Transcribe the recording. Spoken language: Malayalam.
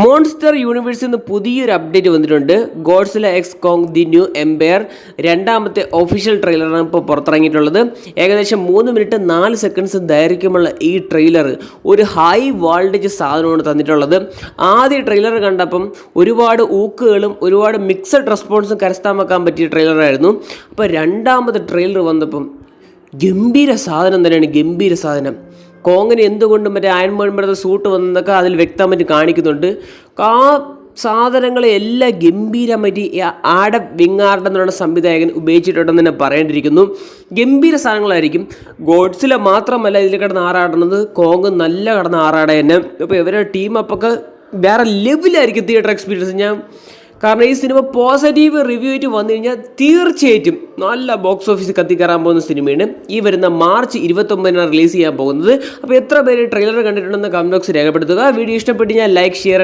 മോൺസ്റ്റർ യൂണിവേഴ്സിൽ നിന്ന് പുതിയൊരു അപ്ഡേറ്റ് വന്നിട്ടുണ്ട്. Godzilla x Kong the new empire രണ്ടാമത്തെ ഒഫീഷ്യൽ ട്രെയിലറാണ് ഇപ്പോൾ പുറത്തിറങ്ങിയിട്ടുള്ളത്. ഏകദേശം 3 മിനിറ്റ് 4 സെക്കൻഡ്സ് ദൈർഘ്യമുള്ള ഈ ട്രെയിലർ ഒരു ഹൈ വോൾട്ടേജ് സാധനമാണ് തന്നിട്ടുള്ളത്. ആദ്യ ട്രെയിലർ കണ്ടപ്പം ഒരുപാട് ഊക്കുകളും ഒരുപാട് മിക്സഡ് റെസ്പോൺസും കരസ്ഥമാക്കാൻ പറ്റിയ ട്രെയിലറായിരുന്നു. അപ്പോൾ രണ്ടാമത്തെ ട്രെയിലർ വന്നപ്പം ഗംഭീര സാധനം തന്നെയാണ്. ഗംഭീര സാധനം. കോങ്ങിന് എന്തുകൊണ്ടും മറ്റേ അയൺ മാൻ സൂട്ട് വന്നതൊക്കെ അതിൽ വ്യക്തമായിട്ട് കാണിക്കുന്നുണ്ട്. ആ സാധനങ്ങളെ എല്ലാം ഗംഭീരമായിട്ട് ആഡം വിങ്ങാർഡ് എന്നുള്ള സംവിധായകൻ ഉപയോഗിച്ചിട്ടുണ്ടെന്ന് തന്നെ പറയേണ്ടിയിരിക്കുന്നു. ഗംഭീര സാധനങ്ങളായിരിക്കും. ഗോഡ്സില മാത്രമല്ല ഇതിൽ കിടന്ന് ആറാടുന്നത്, കോങ് നല്ല കിടന്ന് ആറാട തന്നെ. ഇപ്പോൾ ഇവരുടെ ടീം അപ്പൊക്കെ വേറെ ലെവലായിരിക്കും തിയേറ്റർ എക്സ്പീരിയൻസ്. കാരണം ഈ സിനിമ പോസിറ്റീവ് റിവ്യൂ ആയിട്ട് വന്നു കഴിഞ്ഞാൽ തീർച്ചയായിട്ടും നല്ല ബോക്സ് ഓഫീസിൽ കത്തിക്കയറാൻ പോകുന്ന സിനിമയാണ്. ഈ വരുന്ന മാർച്ച് 29 റിലീസ് ചെയ്യാൻ പോകുന്നത്. അപ്പോൾ എത്ര പേര് ട്രെയിലർ കണ്ടിട്ടുണ്ടെന്ന് കമന്റ് ബോക്സ് രേഖപ്പെടുത്തുക. വീഡിയോ ഇഷ്ടപ്പെട്ട് ഞാൻ ലൈക്ക്, ഷെയർ